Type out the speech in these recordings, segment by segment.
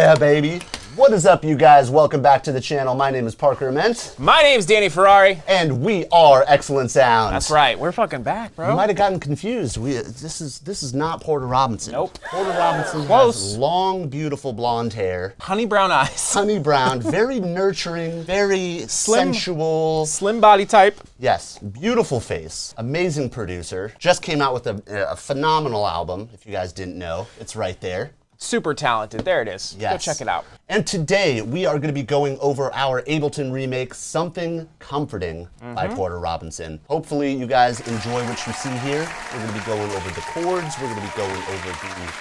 Yeah, baby. What is up, you guys? Welcome back to the channel. My name is Parker Ament. My name's Danny Ferrari. And we are Excellent Sound. That's right. We're fucking back, bro. You might have gotten confused. This is not Porter Robinson. Nope. Porter Robinson Close. has long, beautiful blonde hair. Honey brown eyes. Honey brown, very nurturing, very sensual. Slim body type. Yes, beautiful face. Amazing producer. Just came out with a phenomenal album, if you guys didn't know. It's right there. Super talented. There it is. Yes. Go check it out. And today we are going to be going over our Ableton remake, Something Comforting by Porter Robinson. Hopefully you guys enjoy what you see here. We're going to be going over the chords. We're going to be going over the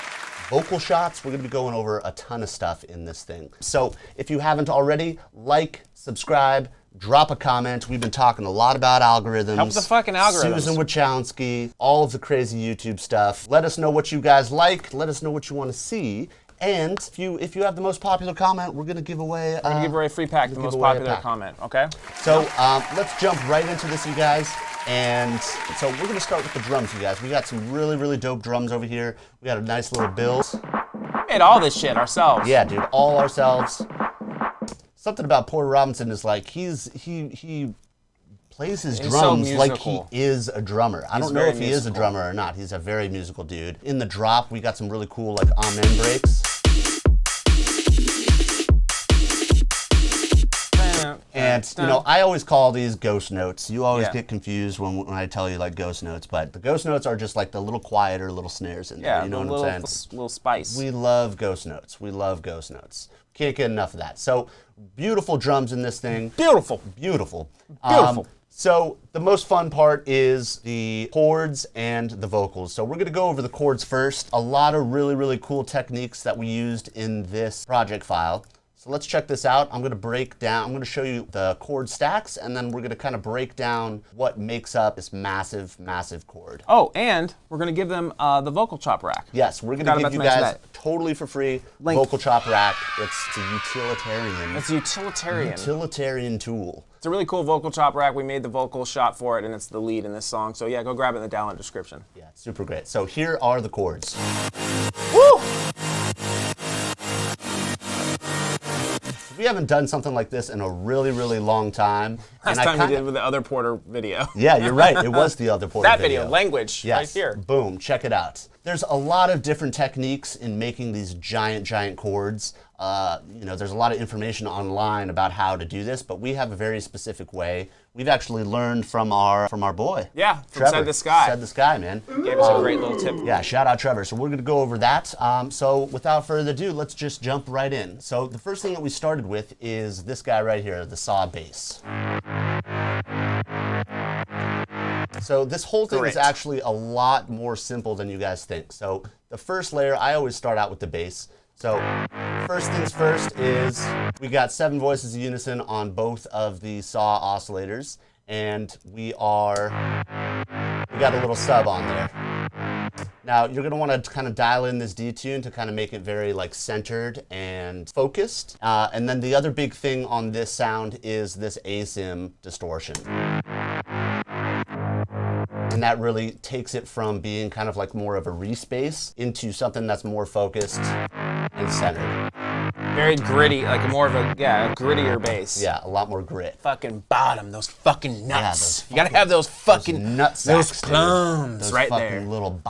vocal shots. We're going to be going over a ton of stuff in this thing. So if you haven't already, like, subscribe, drop a comment. We've been talking a lot about algorithms. Help the fucking algorithms. Susan Wachowski, all of the crazy YouTube stuff. Let us know what you guys like. Let us know what you want to see. And if you have the most popular comment, we're going to give away... We're going to give away a free pack, the most popular comment, okay? So let's jump right into this, you guys. And so we're going to start with the drums, you guys. We got some really, really dope drums over here. We got a nice little build. We made all this shit ourselves. Yeah, dude, all ourselves. Something about Porter Robinson is like he plays his drums like he is a drummer. I don't know if he is a drummer or not. He's a very musical dude. In the drop, we got some really cool like amen breaks. And you know, I always call these ghost notes. You always get confused when I tell you like ghost notes, but the ghost notes are just like the little quieter little snares in there. You know what I'm saying? Little spice. We love ghost notes. We love ghost notes. Can't get enough of that. So beautiful drums in this thing. Beautiful. Beautiful. Beautiful. So the most fun part is the chords and the vocals. So we're gonna go over the chords first. A lot of really, really cool techniques that we used in this project file. So let's check this out. I'm gonna show you the chord stacks, and then we're gonna kind of break down what makes up this massive, massive chord. Oh, and we're gonna give them the vocal chop rack. Yes, we're gonna give you guys totally for free vocal chop rack. It's a utilitarian. It's a utilitarian. Utilitarian tool. It's a really cool vocal chop rack. We made the vocal shot for it, and it's the lead in this song. So yeah, go grab it in the download description. Yeah, it's super great. So here are the chords. Woo! We haven't done something like this in a really, really long time. Last time we did with the other Porter video. Yeah, you're right. It was the other Porter video. That video, language, yes. right here. Boom, check it out. There's a lot of different techniques in making these giant, giant chords. You know, there's a lot of information online about how to do this, but we have a very specific way. We've actually learned from our boy. Yeah, from Trevor. Said the Sky. Said the Sky, man. Gave us a great little tip. Yeah, shout out Trevor. So we're gonna go over that. So without further ado, let's just jump right in. So the first thing that we started with is this guy right here, the saw bass. So this whole thing is actually a lot more simple than you guys think. So the first layer, I always start out with the bass. So first things first is we got 7 voices of unison on both of the saw oscillators, and we got a little sub on there. Now you're gonna want to kind of dial in this detune to kind of make it very like centered and focused. And then the other big thing on this sound is this asim distortion. And that really takes it from being kind of like more of a respace into something that's more focused and centered. Very gritty, like more of a grittier bass. Yeah, a lot more grit. Fucking bottom, those fucking nuts. Yeah, you gotta have those fucking nut sacks, those plums those right fucking there. Little.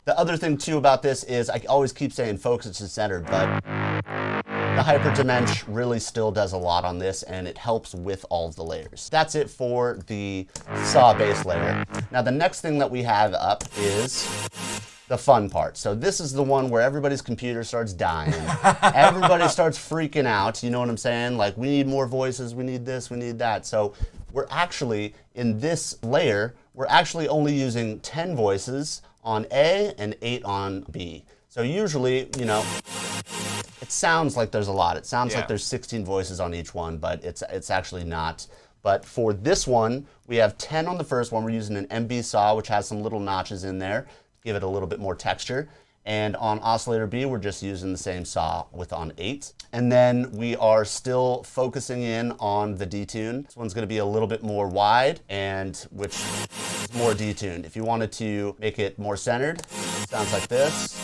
The other thing too about this is I always keep saying focused and centered, but the hyperdimension really still does a lot on this, and it helps with all of the layers. That's it for the saw bass layer. Now the next thing that we have up is the fun part. So this is the one where everybody's computer starts dying. Everybody starts freaking out. You know what I'm saying? Like, we need more voices, we need this, we need that. So we're actually, in this layer, we're actually only using 10 voices on A and 8 on B. So usually, you know, it sounds like there's a lot. It sounds like there's 16 voices on each one, but it's actually not. But for this one, we have 10 on the first one. We're using an MB saw, which has some little notches in there to give it a little bit more texture. And on oscillator B, we're just using the same saw with on 8. And then we are still focusing in on the detune. This one's gonna be a little bit more wide, and which is more detuned. If you wanted to make it more centered, it sounds like this.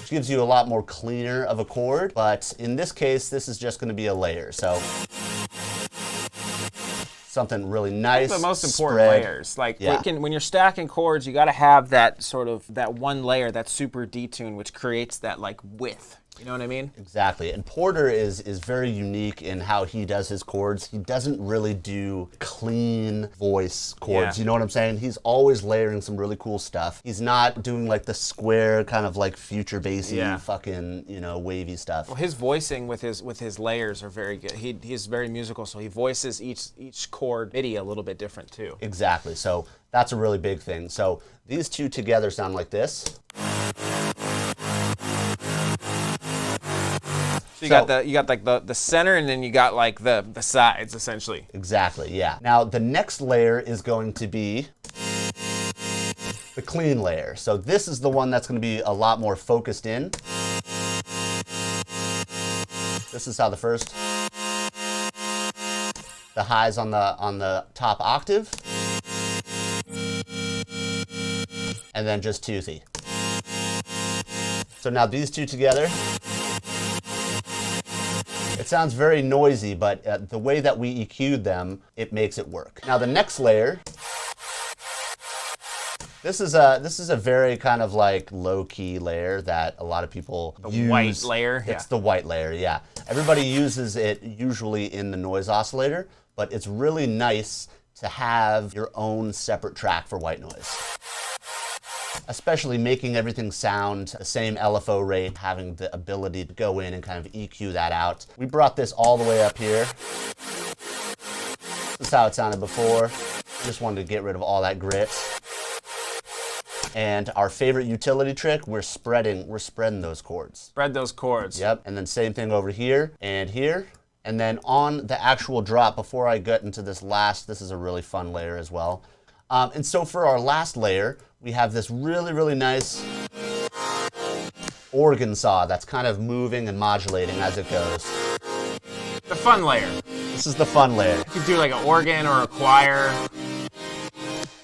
which gives you a lot more cleaner of a chord, but in this case, this is just going to be a layer. So something really nice. The most important spread. layers. Like when you're stacking chords, you got to have that sort of that one layer, that super detune, which creates that like width. You know what I mean? Exactly. And Porter is very unique in how he does his chords. He doesn't really do clean voice chords. Yeah. You know what I'm saying? He's always layering some really cool stuff. He's not doing like the square kind of like future bassy fucking, you know, wavy stuff. Well, his voicing with his layers are very good. He's very musical, so he voices each chord MIDI a little bit different too. Exactly. So that's a really big thing. So these two together sound like this. So you got like the center, and then you got like the sides essentially. Exactly, yeah. Now the next layer is going to be the clean layer. So this is the one that's going to be a lot more focused in. This is how the highs on the top octave, and then just toothy. So now these two together. It sounds very noisy, but the way that we EQ'd them, it makes it work. Now the next layer, this is a very kind of like low-key layer that a lot of people use. The white layer? It's the white layer, yeah. Everybody uses it usually in the noise oscillator, but it's really nice to have your own separate track for white noise. Especially making everything sound the same LFO rate, having the ability to go in and kind of EQ that out. We brought this all the way up here. This is how it sounded before. Just wanted to get rid of all that grit. And our favorite utility trick, we're spreading those chords. Spread those chords. Yep, and then same thing over here and here. And then on the actual drop, before I get into this is a really fun layer as well. And so for our last layer, we have this really, really nice organ saw that's kind of moving and modulating as it goes. The fun layer. This is the fun layer. You could do like an organ or a choir.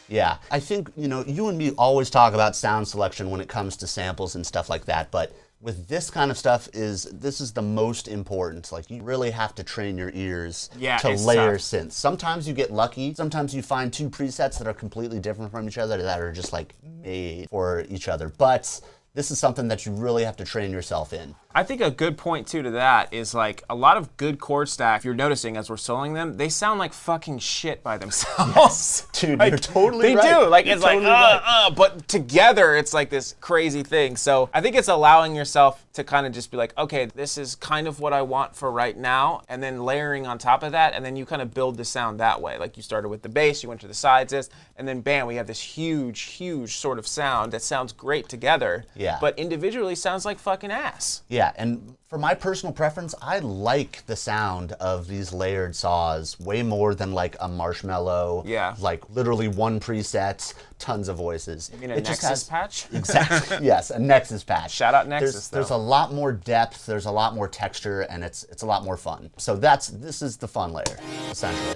Yeah, I think, you know, you and me always talk about sound selection when it comes to samples and stuff like that, but with this kind of stuff, this is the most important. Like, you really have to train your ears to layer synths. Sometimes you get lucky. Sometimes you find two presets that are completely different from each other that are just like made for each other. But this is something that you really have to train yourself in. I think a good point too to that is like a lot of good chord staff, you're noticing as we're soloing them, they sound like fucking shit by themselves. Yes, dude, like, you're totally right. They do. Like, you're it's totally like, but together it's like this crazy thing. So I think it's allowing yourself to kind of just be like, okay, this is kind of what I want for right now, and then layering on top of that, and then you kind of build the sound that way. Like, you started with the bass, you went to the sides, and then bam, we have this huge, huge sort of sound that sounds great together. Yeah. But individually sounds like fucking ass. Yeah, and for my personal preference, I like the sound of these layered saws way more than like a Marshmallow. Yeah. Like literally one preset, tons of voices. You mean a Nexus patch? Exactly. Yes, a Nexus patch. Shout out Nexus. There's a lot more depth. There's a lot more texture, and it's a lot more fun. So this is the fun layer, essentially.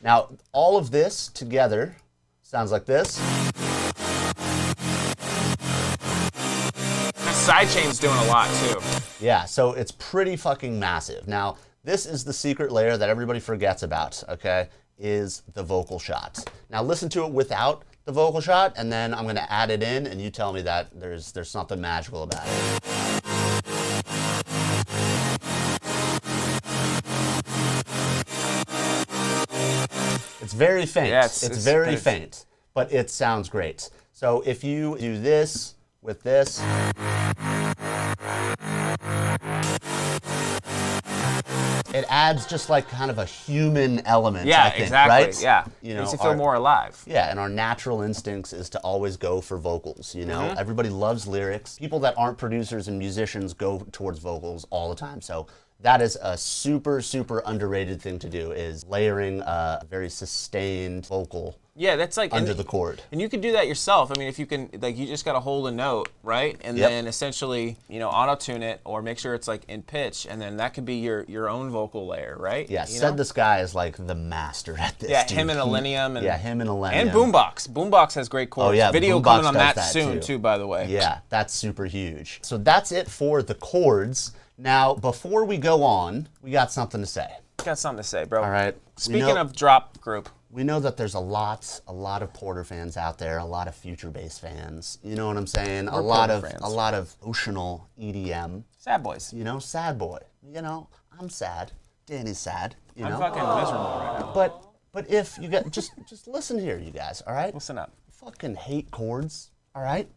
Now, all of this together sounds like this. Sidechain's doing a lot too. Yeah, so it's pretty fucking massive. Now, this is the secret layer that everybody forgets about, okay, is the vocal shot. Now listen to it without the vocal shot, and then I'm gonna add it in, and you tell me that there's something magical about it. It's very faint. Yeah, it's very faint, but it sounds great. So if you do this with this, it adds just like kind of a human element, I think, exactly. right? Yeah, you know, makes you feel more alive. Yeah, and our natural instincts is to always go for vocals, you know? Everybody loves lyrics. People that aren't producers and musicians go towards vocals all the time. So That is a super, super underrated thing to do, is layering a very sustained vocal Yeah, that's like under the chord. And you can do that yourself. I mean, if you can, like, you just got to hold a note, right? And then essentially, you know, auto-tune it or make sure it's like in pitch, and then that could be your own vocal layer, right? Yeah, Said This Guy is like the master at this. Yeah, dude. him and Illenium. And, yeah, him and Illenium. And Boombox. Boombox has great chords. Oh yeah, Video Boombox coming on does that soon too, by the way. Yeah, that's super huge. So that's it for the chords. Now, before we go on, we got something to say. Got something to say, bro. All right. Speaking of drop group. We know that there's a lot of Porter fans out there, a lot of future bass fans. You know what I'm saying? A lot of oceanal EDM. Sad boys. You know, sad boy. You know, I'm sad. Danny's sad. You know? I'm fucking miserable right now. But if you get just listen here, you guys. All right. Listen up. Fucking hate chords. All right.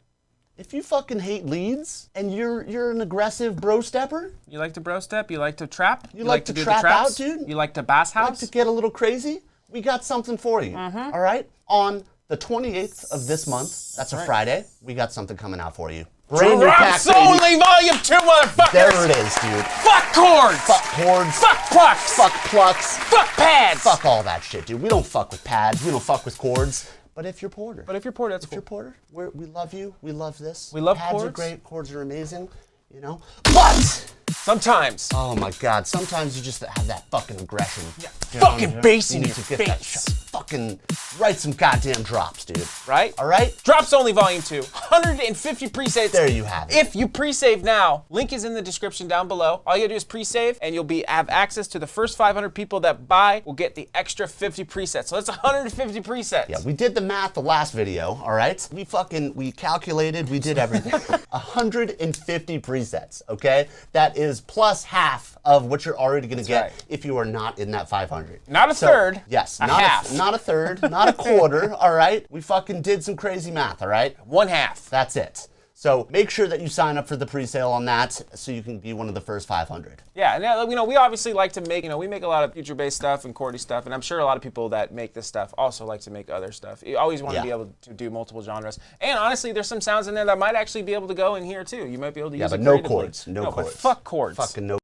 If you fucking hate leads and you're an aggressive bro stepper, you like to bro step. You like to trap. You like to do trap the traps? out, dude. You like to bass house. Like to get a little crazy. We got something for you, all right? On the 28th of this month, that's a Friday, we got something coming out for you. Brand new pack, Drops Only Vol.2, motherfuckers! There it is, dude. Fuck chords! Fuck chords. Fuck plucks! Fuck plucks. Fuck pads! Fuck all that shit, dude. We don't fuck with pads. We don't fuck with chords. But if you're Porter. But if you're Porter, that's if cool. you're Porter, we love you. We love this. We love pads chords. Pads are great. Chords are amazing, you know? But... sometimes. Oh my God! Sometimes you just have that fucking aggression. Yeah. Fucking bass in your face. Fucking write some goddamn drops, dude. Right? All right. Drops Only Vol.2. 150 presets. There you have it. If you pre-save now, link is in the description down below. All you gotta do is pre-save, and you'll have access to the first 500 people that buy will get the extra 50 presets. So that's 150 presets. Yeah, we did the math the last video. All right. We calculated. We did everything. 150 presets. Okay. That is plus half of what you're already going to get if you are not in that 500. Not a third. Yes, not half. Not a third, not a quarter, all right? We fucking did some crazy math, all right? 1/2. That's it. So make sure that you sign up for the pre-sale on that so you can be one of the first 500. Yeah, and you know, we obviously like to make, we make a lot of future bass stuff and chordy stuff, and I'm sure a lot of people that make this stuff also like to make other stuff. You always want to be able to do multiple genres. And honestly, there's some sounds in there that might actually be able to go in here too. You might be able to use it no creatively. chords. No chords. But fuck chords. Fucking no.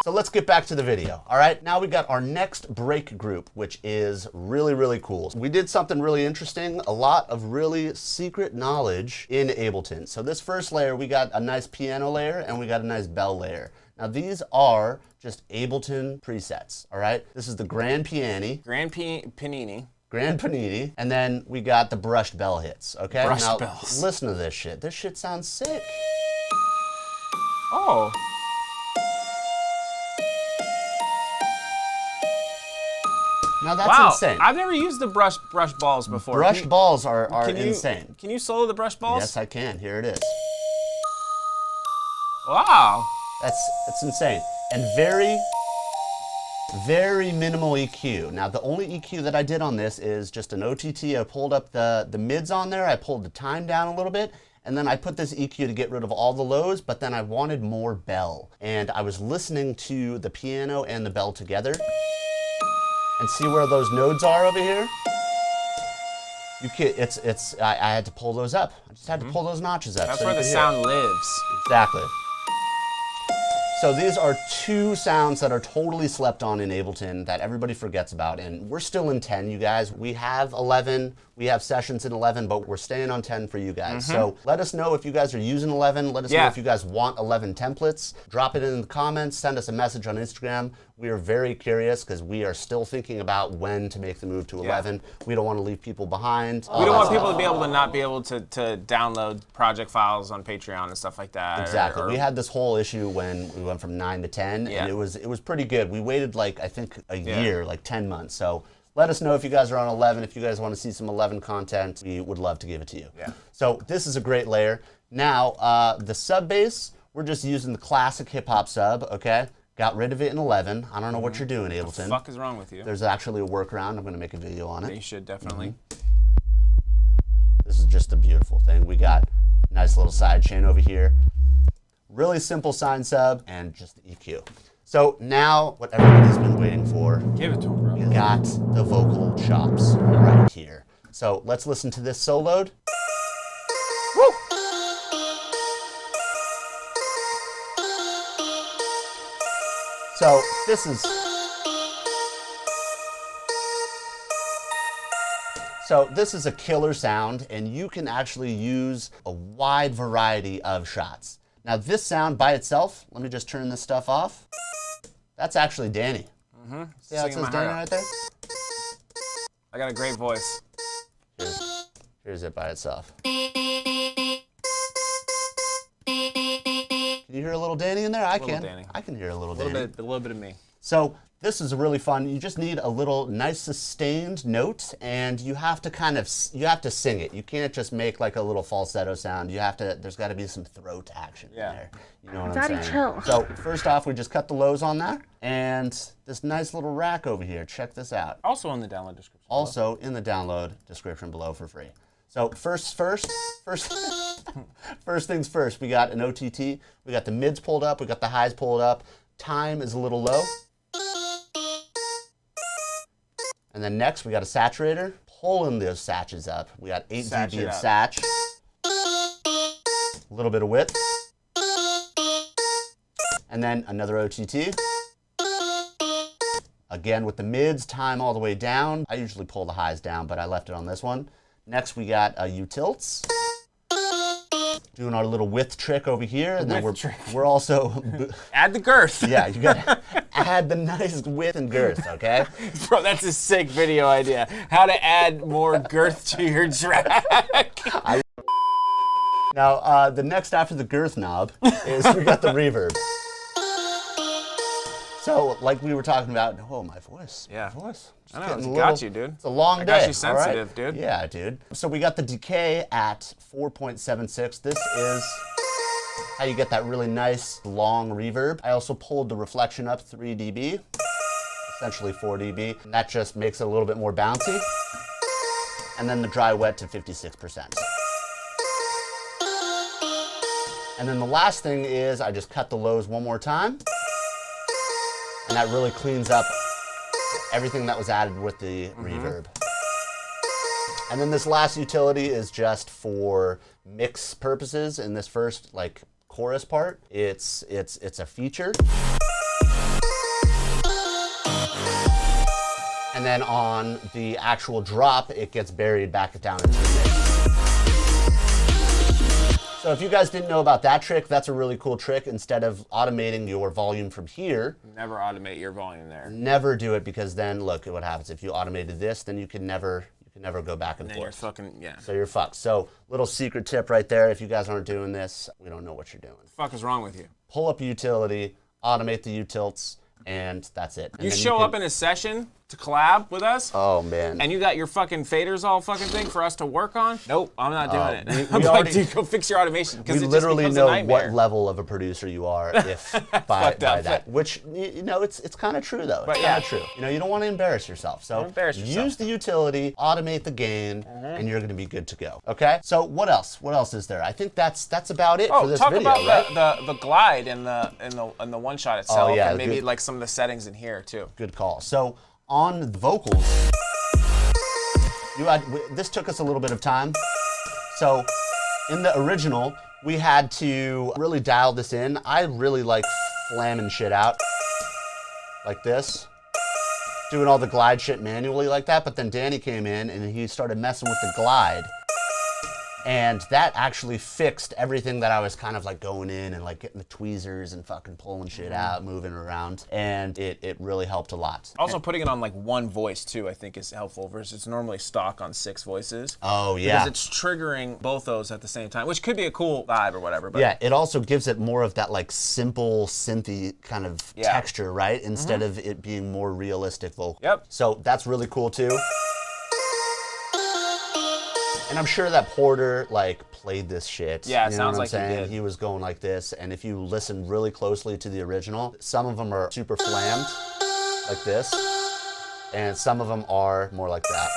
So let's get back to the video, all right? Now we got our next break group, which is really, really cool. We did something really interesting, a lot of really secret knowledge in Ableton. So this first layer, we got a nice piano layer and we got a nice bell layer. Now these are just Ableton presets, all right? This is the Grand Piani. Panini. Grand Panini. And then we got the brushed bell hits, okay? Brushed now, bells. Listen to this shit. This shit sounds sick. Oh. Now that's insane. I've never used the brush balls before. Brushed balls are insane. Can you solo the brush balls? Yes, I can. Here it is. Wow. It's insane. And very, very minimal EQ. Now the only EQ that I did on this is just an OTT. I pulled up the mids on there. I pulled the time down a little bit. And then I put this EQ to get rid of all the lows, but then I wanted more bell. And I was listening to the piano and the bell together. And see where those nodes are over here? You can I had to pull those up. I just had to pull those notches up. That's where the sound lives. Exactly. So these are two sounds that are totally slept on in Ableton that everybody forgets about, and we're still in 10, you guys. We have 11, we have sessions in 11, but we're staying on 10 for you guys. So let us know if you guys are using 11. Let us know if you guys want 11 templates. Drop it in the comments, send us a message on Instagram. We are very curious because we are still thinking about when to make the move to 11. We don't want to leave people behind. We don't want people to be able to not be able to download project files on Patreon and stuff like that. Exactly. We had this whole issue when we went from 9 to 10, and it was pretty good. We waited like, I think, a year, like 10 months. So let us know if you guys are on 11. If you guys want to see some 11 content, we would love to give it to you. Yeah. So this is a great layer. Now, the sub bass, we're just using the classic hip hop sub, okay? Got rid of it in 11. I don't know what you're doing, Ableton. What the fuck is wrong with you? There's actually a workaround. I'm going to make a video on it. You should, definitely. This is just a beautiful thing. We got a nice little side chain over here. Really simple sine sub and just the EQ. So now what everybody's been waiting for. Give it to him, bro. We got the vocal chops right here. So let's listen to this soloed. Woo! So this is a killer sound, and you can actually use a wide variety of shots. Now this sound by itself, let me just turn this stuff off. That's actually Danny. See how it says Danny right there? I got a great voice. Here's it by itself. Can you hear a little Danny in there? I can. Danny. I can hear a little Danny. A little bit of me. So this is really fun. You just need a little nice sustained note, and you have to sing it. You can't just make like a little falsetto sound. There's got to be some throat action in there. You know what I'm saying? Chill. So first off, we just cut the lows on that, and this nice little rack over here. Check this out. Also in the download description. Also in the download description below for free. So first things first. We got an OTT. We got the mids pulled up. We got the highs pulled up. Time is a little low. And then next, we got a saturator, pulling those satches up. We got 8 dB of satch, a little bit of width, and then another OTT. Again, with the mids, time all the way down. I usually pull the highs down, but I left it on this one. Next, we got utilts. Doing our little width trick over here, and then we're also add the girth. Yeah, you gotta add the nice width and girth, okay? Bro, that's a sick video idea. How to add more girth to your track. Now, the next after the girth knob is we got the reverb. So, like we were talking about, oh, my voice. Yeah. My voice. I know, it got you, dude. It's a long day. I got you sensitive, dude. Yeah, dude. So we got the decay at 4.76. This is how you get that really nice long reverb. I also pulled the reflection up 3 dB, essentially 4 dB. And that just makes it a little bit more bouncy. And then the dry wet to 56%. And then the last thing is I just cut the lows one more time. And that really cleans up everything that was added with the reverb. And then this last utility is just for mix purposes. In this first like chorus part, it's a feature. And then on the actual drop, it gets buried back down into the mix. So if you guys didn't know about that trick, that's a really cool trick. Instead of automating your volume from here, never automate your volume there. Never do it, because then look at what happens. If you automated this, then you can never go back and forth. You're fucking, yeah. So you're fucked. So little secret tip right there. If you guys aren't doing this, we don't know what you're doing. What the fuck is wrong with you? Pull up a utility, automate the utilts, and that's it. And you show up in a session to collab with us. Oh man. And you got your fucking faders all fucking thing for us to work on? Nope, I'm not doing it. We I'm already, like, dude, go fix your automation. We literally know what level of a producer you are if by that. Which, you know, it's kind of true though. It's kind of true. You know, you don't want to embarrass yourself. So use the utility, automate the gain, and you're going to be good to go. Okay. So what else? What else is there? I think that's about it for this video. Talk about right? the glide and the one shot itself, and maybe like some of the settings in here too. Good call. So on the vocals, this took us a little bit of time. So in the original, we had to really dial this in. I really like flamming shit out like this, doing all the glide shit manually like that. But then Danny came in and he started messing with the glide. And that actually fixed everything that I was kind of like going in and like getting the tweezers and fucking pulling shit out, moving around. And it really helped a lot. Also putting it on like one voice too, I think is helpful versus it's normally stock on 6 voices. Oh yeah. Because it's triggering both those at the same time, which could be a cool vibe or whatever. But yeah, it also gives it more of that like simple synthy kind of texture, right? Instead of it being more realistic vocal. Yep. So that's really cool too. And I'm sure that Porter like played this shit. Yeah, it you know sounds what I'm like he saying? did. He was going like this, and if you listen really closely to the original, some of them are super flammed, like this, and some of them are more like that.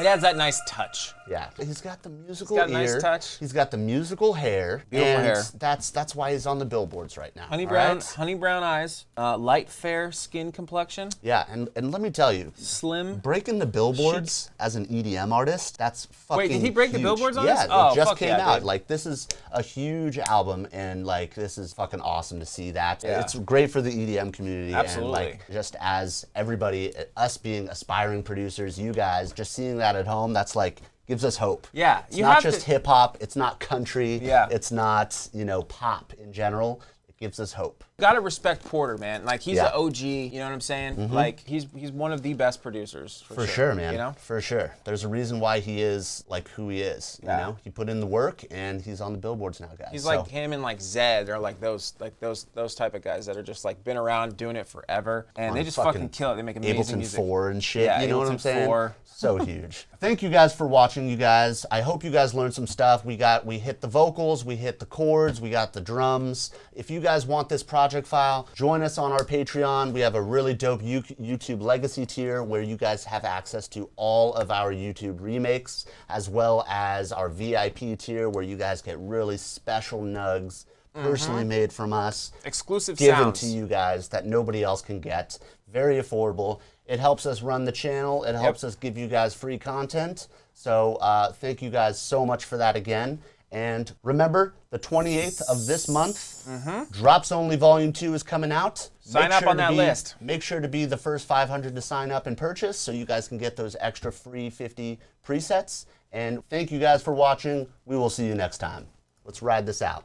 It adds that nice touch. Yeah, he's got the musical He's got a ear. nice touch. He's got the musical hair. Beautiful and hair. That's why he's on the billboards right now. Honey all brown, right? honey brown eyes, light fair skin complexion, Yeah, and let me tell you, slim. breaking the billboards as an EDM artist, that's fucking Wait, did he break the huge. billboards on yeah, this? Oh, it just fuck came yeah, out. dude. Like, this is a huge album, and like, this is fucking awesome to see that. Yeah. It's great for the EDM community. Absolutely. And like, just as everybody, us being aspiring producers, you guys, just seeing that at home, that's like, gives us hope. Yeah, It's you not have just to- hip hop, it's not country, Yeah. it's not, pop in general. It gives us hope. You gotta respect Porter, man. Like, he's Yeah. the OG, you know what I'm saying? Like, he's one of the best producers. For sure, man. You know? For sure. There's a reason why he is like who he is. Yeah. You know, he put in the work, and he's on the billboards now, guys. He's So, like him and like Zed, or like those type of guys that are just like been around doing it forever, and they just fucking kill it. They make amazing Ableton music. 4 and shit. Yeah, you know what I'm Ableton saying? 4. So huge. Thank you guys for watching, you guys. I hope you guys learned some stuff. We hit the vocals, we hit the chords, we got the drums. If you guys want this project file, join us on our Patreon. We have a really dope YouTube legacy tier where you guys have access to all of our YouTube remakes, as well as our VIP tier where you guys get really special nugs personally made from us, Exclusive given sounds. to you guys that nobody else can get. Very affordable. It helps us run the channel. It helps us give you guys free content. So thank you guys so much for that again. And remember, the 28th of this month, Drops Only Vol.2 is coming out. Sign up on that list. Make sure to be the first 500 to sign up and purchase so you guys can get those extra free 50 presets. And thank you guys for watching. We will see you next time. Let's ride this out.